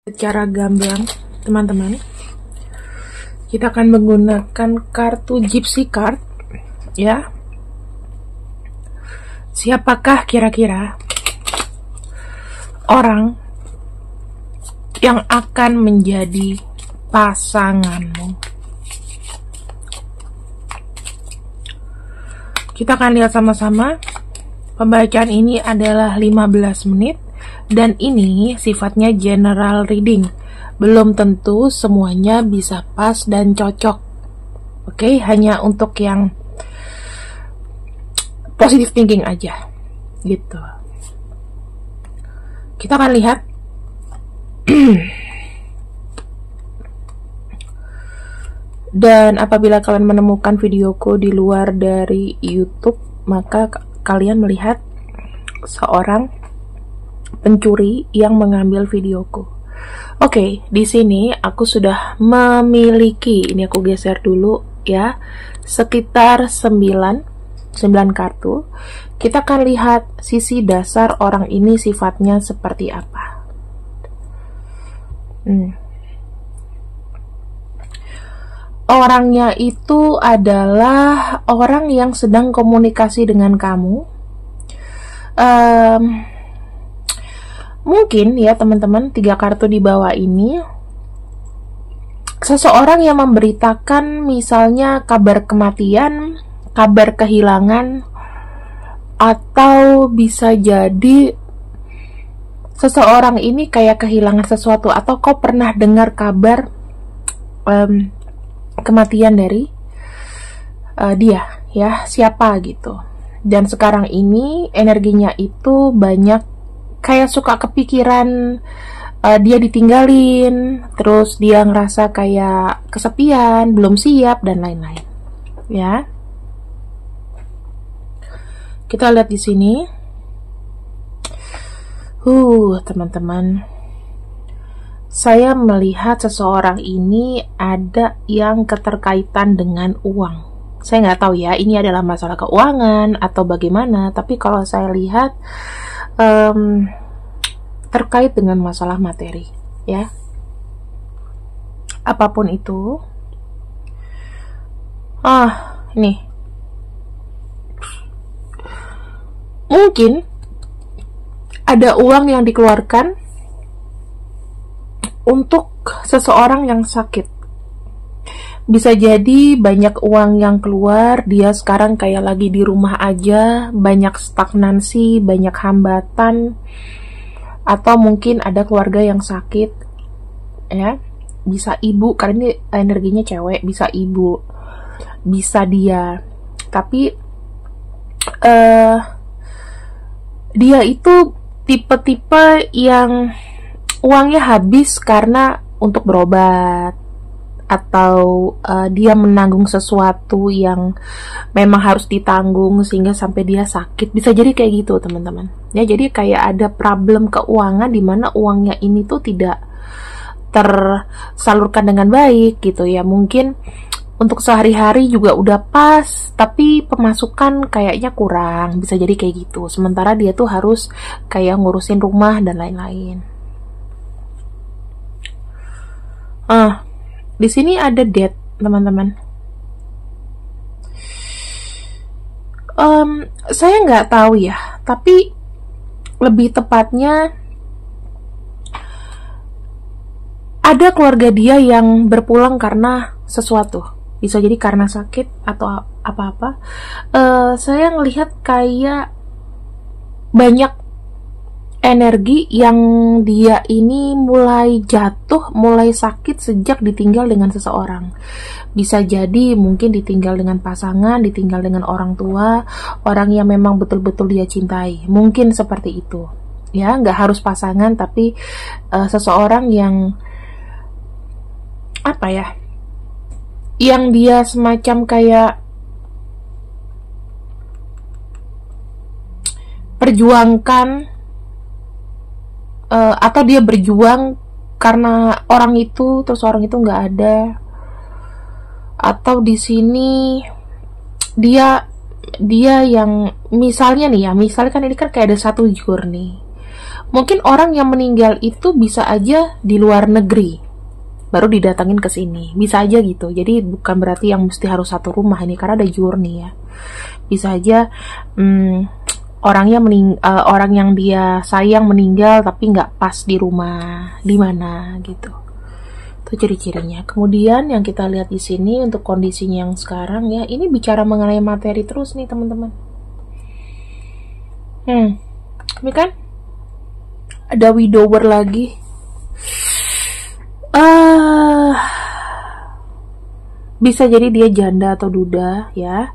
Secara gamblang, teman-teman, kita akan menggunakan kartu Gypsy Card, ya. Siapakah kira-kira orang yang akan menjadi pasanganmu? Kita akan lihat sama-sama. Pembacaan ini adalah 15 menit. Dan ini sifatnya general reading. Belum tentu semuanya bisa pas dan cocok. Oke, hanya untuk yang positive thinking aja. Gitu. Kita akan lihat. Dan apabila kalian menemukan videoku di luar dari YouTube, maka kalian melihat seorang pencuri yang mengambil videoku. Oke, di sini aku sudah memiliki, ini aku geser dulu ya, sekitar 9 kartu. Kita akan lihat sisi dasar orang ini sifatnya seperti apa. Orangnya itu adalah orang yang sedang komunikasi dengan kamu. Mungkin ya teman-teman, 3 kartu di bawah ini seseorang yang memberitakan misalnya kabar kematian, kabar kehilangan, atau bisa jadi seseorang ini kayak kehilangan sesuatu, atau kau pernah dengar kabar kematian dari dia ya, siapa gitu. Dan sekarang ini energinya itu banyak kayak suka kepikiran dia ditinggalin, terus dia ngerasa kayak kesepian, belum siap, dan lain-lain. Ya. Kita lihat di sini. Teman-teman. Saya melihat seseorang ini ada yang keterkaitan dengan uang. Saya nggak tahu ya, ini adalah masalah keuangan atau bagaimana, tapi kalau saya lihat terkait dengan masalah materi, ya. Apapun itu. Nih. Mungkin ada uang yang dikeluarkan untuk seseorang yang sakit. Bisa jadi banyak uang yang keluar, dia sekarang kayak lagi di rumah aja, banyak stagnansi, banyak hambatan, atau mungkin ada keluarga yang sakit, ya. Bisa ibu, karena ini energinya cewek, bisa ibu, bisa dia. Tapi dia itu tipe-tipe yang uangnya habis karena untuk berobat, atau dia menanggung sesuatu yang memang harus ditanggung sehingga sampai dia sakit. Bisa jadi kayak gitu teman-teman ya. Jadi kayak ada problem keuangan di mana uangnya ini tuh tidak tersalurkan dengan baik gitu ya. Mungkin untuk sehari-hari juga udah pas, tapi pemasukan kayaknya kurang. Bisa jadi kayak gitu. Sementara dia tuh harus kayak ngurusin rumah dan lain-lain. Di sini ada death, teman-teman. Saya nggak tahu ya, tapi lebih tepatnya ada keluarga dia yang berpulang karena sesuatu. Bisa jadi karena sakit atau apa-apa. Saya ngelihat kayak banyak energi yang dia ini mulai jatuh, mulai sakit sejak ditinggal dengan seseorang. Bisa jadi mungkin ditinggal dengan pasangan, ditinggal dengan orang tua, orang yang memang betul-betul dia cintai. Mungkin seperti itu. Ya, nggak harus pasangan, tapi seseorang yang apa ya? Yang dia semacam kayak perjuangkan, atau dia berjuang karena orang itu, terus orang itu nggak ada. Atau di sini dia yang misalnya nih ya, misalnya kan ini kan kayak ada satu journey. Mungkin orang yang meninggal itu bisa aja di luar negeri, baru didatangin ke sini. Bisa aja gitu. Jadi bukan berarti yang mesti harus satu rumah ini, karena ada journey ya. Bisa aja orang yang dia sayang meninggal tapi nggak pas di rumah, di mana gitu. Itu ciri-cirinya. Kemudian yang kita lihat di sini untuk kondisinya yang sekarang ya, ini bicara mengenai materi terus nih teman-teman. Ini kan ada widower lagi. Bisa jadi dia janda atau duda ya.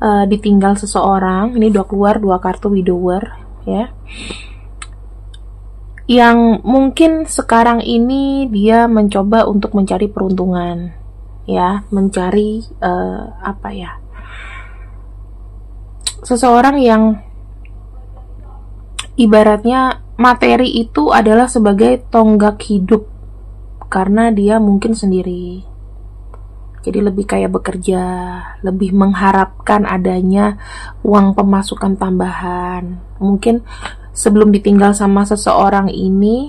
Ditinggal seseorang. Ini udah keluar 2 kartu widower ya, yang mungkin sekarang ini dia mencoba untuk mencari peruntungan ya, mencari apa ya, seseorang yang ibaratnya materi itu adalah sebagai tonggak hidup, karena dia mungkin sendiri. Jadi lebih kayak bekerja, lebih mengharapkan adanya uang pemasukan tambahan. Mungkin sebelum ditinggal sama seseorang ini,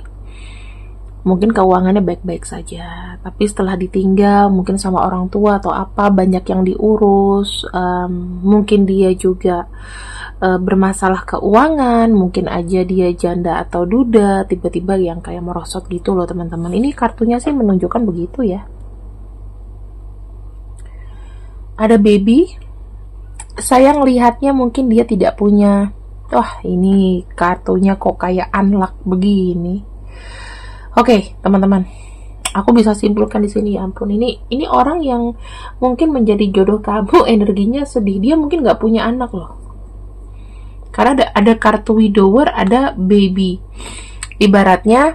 mungkin keuangannya baik-baik saja. Tapi setelah ditinggal, mungkin sama orang tua atau apa, banyak yang diurus. Mungkin dia juga bermasalah keuangan. Mungkin aja dia janda atau duda, tiba-tiba yang kayak merosot gitu loh teman-teman. Ini kartunya sih menunjukkan begitu ya. Ada baby, saya ngelihatnya mungkin dia tidak punya. Wah, ini kartunya kok kayak unlock begini. Oke, teman-teman, aku bisa simpulkan di sini. Ya ampun, ini orang yang mungkin menjadi jodoh kamu, energinya sedih. Dia mungkin nggak punya anak loh. Karena ada kartu widower, ada baby. Ibaratnya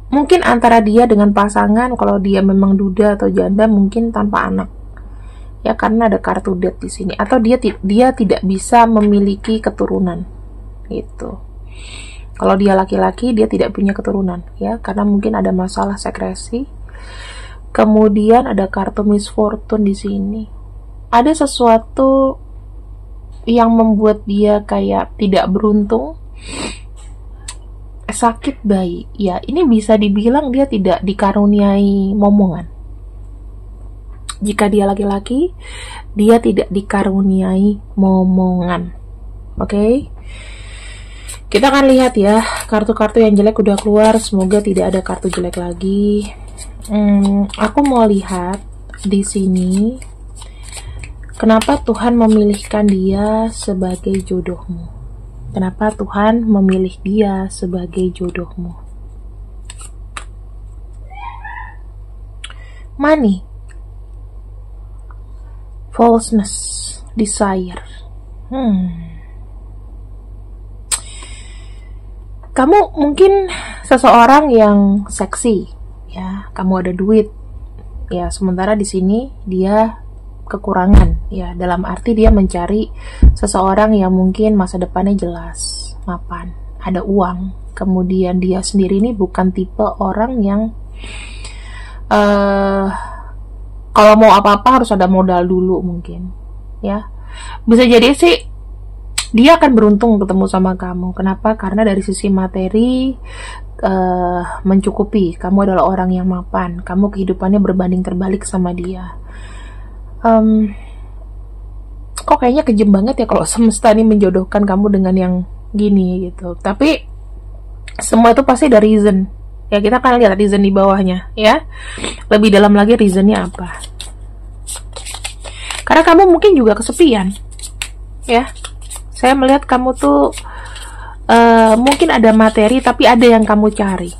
mungkin antara dia dengan pasangan, kalau dia memang duda atau janda mungkin tanpa anak ya, karena ada kartu death di sini, atau dia tidak bisa memiliki keturunan gitu. Kalau dia laki-laki, dia tidak punya keturunan ya, karena mungkin ada masalah sekresi. Kemudian ada kartu Miss Fortune di sini, ada sesuatu yang membuat dia kayak tidak beruntung. Sakit bayi ya, ini bisa dibilang dia tidak dikaruniai momongan. Jika dia laki-laki, dia tidak dikaruniai momongan. Oke? Kita akan lihat ya, kartu-kartu yang jelek udah keluar. Semoga tidak ada kartu jelek lagi. Aku mau lihat di sini, kenapa Tuhan memilihkan dia sebagai jodohmu. Kenapa Tuhan memilih dia sebagai jodohmu? Money, falseness, desire. Kamu mungkin seseorang yang seksi, ya. Kamu ada duit, ya. Sementara di sini dia kekurangan, ya, dalam arti dia mencari seseorang yang mungkin masa depannya jelas, mapan, ada uang. Kemudian dia sendiri ini bukan tipe orang yang kalau mau apa-apa harus ada modal dulu mungkin, ya. Bisa jadi sih dia akan beruntung ketemu sama kamu. Kenapa? Karena dari sisi materi mencukupi. Kamu adalah orang yang mapan. Kamu kehidupannya berbanding terbalik sama dia. Kok kayaknya kejem banget ya kalau semesta ini menjodohkan kamu dengan yang gini gitu. Tapi semua itu pasti ada reason. Ya, kita akan lihat reason di bawahnya ya. Lebih dalam lagi reasonnya apa. Karena kamu mungkin juga kesepian. Ya. Saya melihat kamu tuh mungkin ada materi tapi ada yang kamu cari.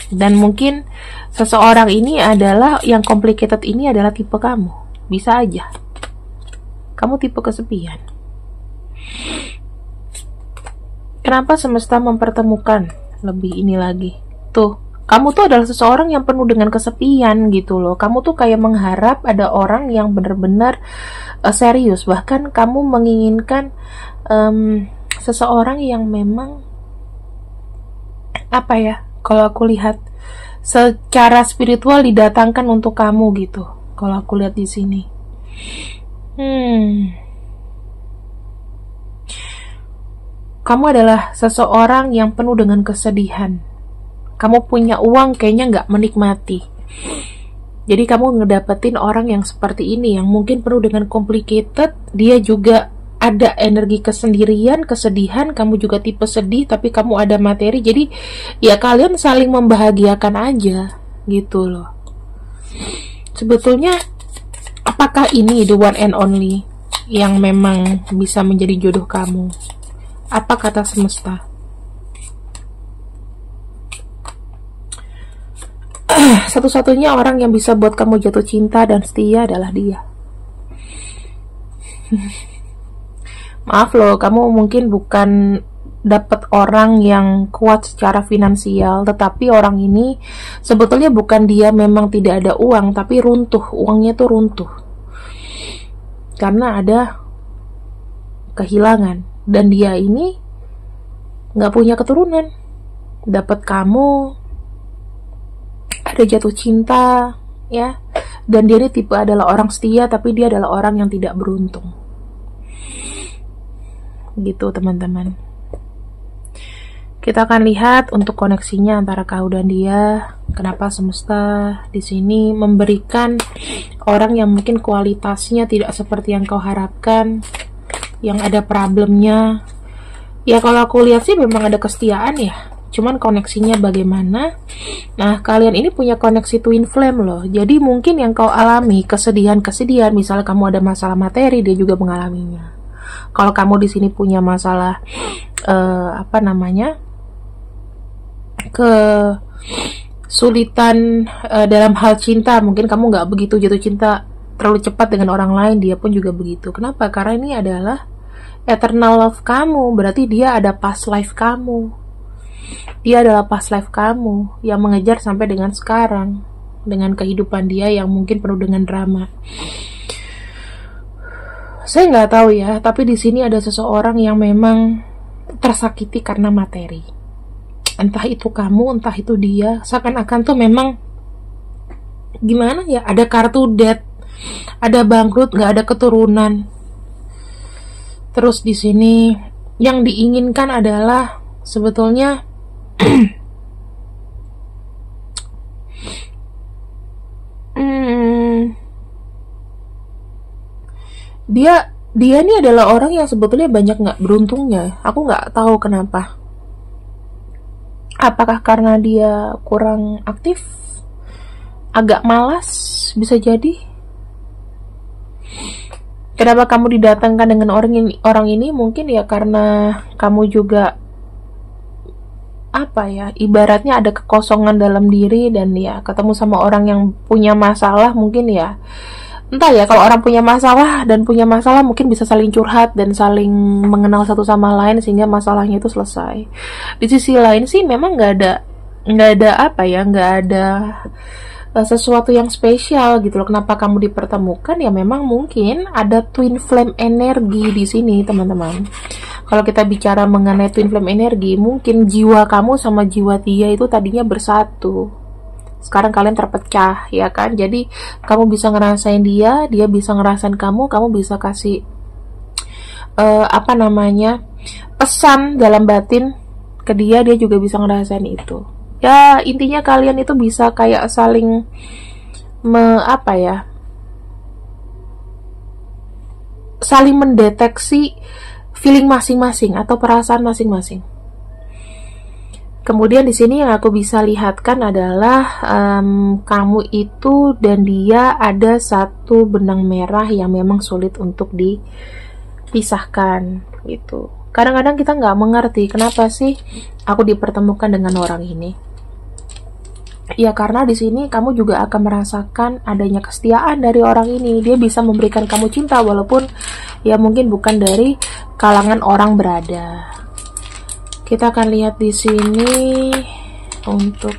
Dan mungkin seseorang ini adalah yang complicated, ini adalah tipe kamu. Bisa aja kamu tipe kesepian. Kenapa semesta mempertemukan lebih ini lagi? Tuh, kamu tuh adalah seseorang yang penuh dengan kesepian gitu loh. Kamu tuh kayak mengharap ada orang yang benar-benar serius. Bahkan kamu menginginkan seseorang yang memang apa ya, kalau aku lihat secara spiritual didatangkan untuk kamu gitu. Kalau aku lihat di sini, kamu adalah seseorang yang penuh dengan kesedihan. Kamu punya uang kayaknya nggak menikmati. Jadi kamu ngedapetin orang yang seperti ini, yang mungkin penuh dengan complicated. Dia juga ada energi kesendirian, kesedihan. Kamu juga tipe sedih, tapi kamu ada materi. Jadi ya kalian saling membahagiakan aja gitu loh. Sebetulnya apakah ini the one and only yang memang bisa menjadi jodoh kamu? Apa kata semesta? Satu-satunya orang yang bisa buat kamu jatuh cinta dan setia adalah dia. Maaf loh, kamu mungkin bukan dapat orang yang kuat secara finansial, tetapi orang ini sebetulnya bukan dia memang tidak ada uang, tapi runtuh, uangnya tuh runtuh karena ada kehilangan. Dan dia ini nggak punya keturunan. Dapat kamu, ada jatuh cinta, ya. Dan dia ini tipe adalah orang setia, tapi dia adalah orang yang tidak beruntung. Gitu teman-teman. Kita akan lihat untuk koneksinya antara kau dan dia. Kenapa semesta di sini memberikan orang yang mungkin kualitasnya tidak seperti yang kau harapkan, yang ada problemnya. Ya kalau aku lihat sih memang ada kesetiaan ya. Cuman koneksinya bagaimana? Nah, kalian ini punya koneksi twin flame loh. Jadi mungkin yang kau alami kesedihan-kesedihan, misalnya kamu ada masalah materi, dia juga mengalaminya. Kalau kamu di sini punya masalah kesulitan dalam hal cinta, mungkin kamu nggak begitu jatuh cinta terlalu cepat dengan orang lain, dia pun juga begitu. Kenapa? Karena ini adalah eternal love kamu, berarti dia ada past life kamu. Dia adalah past life kamu yang mengejar sampai dengan sekarang, dengan kehidupan dia yang mungkin penuh dengan drama. Saya nggak tahu ya, tapi di sini ada seseorang yang memang tersakiti karena materi. Entah itu kamu, entah itu dia. Seakan-akan tuh memang gimana ya? Ada kartu death, ada bangkrut, nggak ada keturunan. Terus di sini yang diinginkan adalah sebetulnya dia ini adalah orang yang sebetulnya banyak nggak beruntungnya. Aku nggak tahu kenapa. Apakah karena dia kurang aktif, agak malas, bisa jadi. Kenapa kamu didatangkan dengan orang ini? Mungkin ya karena kamu juga apa ya, ibaratnya ada kekosongan dalam diri dan ya ketemu sama orang yang punya masalah. Mungkin ya entah ya, kalau orang punya masalah dan punya masalah mungkin bisa saling curhat dan saling mengenal satu sama lain sehingga masalahnya itu selesai. Di sisi lain sih memang nggak ada sesuatu yang spesial gitu loh. Kenapa kamu dipertemukan? Ya memang mungkin ada twin flame energi di sini teman-teman. Kalau kita bicara mengenai twin flame energi, mungkin jiwa kamu sama jiwa dia itu tadinya bersatu. Sekarang kalian terpecah, ya kan? Jadi kamu bisa ngerasain dia bisa ngerasain kamu bisa kasih pesan dalam batin ke dia juga bisa ngerasain itu. Ya intinya kalian itu bisa kayak saling saling mendeteksi feeling masing-masing atau perasaan masing-masing. Kemudian di sini yang aku bisa lihatkan adalah kamu itu dan dia ada satu benang merah yang memang sulit untuk dipisahkan gitu. Kadang-kadang kita nggak mengerti kenapa sih aku dipertemukan dengan orang ini. Ya karena di sini kamu juga akan merasakan adanya kesetiaan dari orang ini. Dia bisa memberikan kamu cinta walaupun ya mungkin bukan dari kalangan orang berada. Kita akan lihat di sini untuk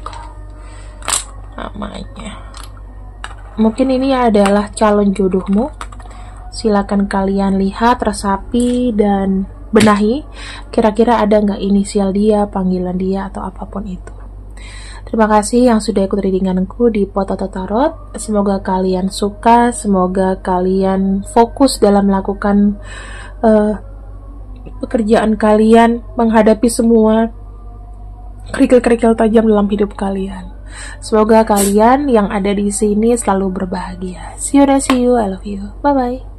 namanya. Mungkin ini adalah calon jodohmu. Silakan kalian lihat, resapi dan benahi. Kira-kira ada nggak inisial dia, panggilan dia atau apapun itu. Terima kasih yang sudah ikut readinganku di Potato Tarot. Semoga kalian suka, semoga kalian fokus dalam melakukan pekerjaan kalian, menghadapi semua kerikil-kerikil tajam dalam hidup kalian. Semoga kalian yang ada di sini selalu berbahagia. See you, I love you. Bye bye.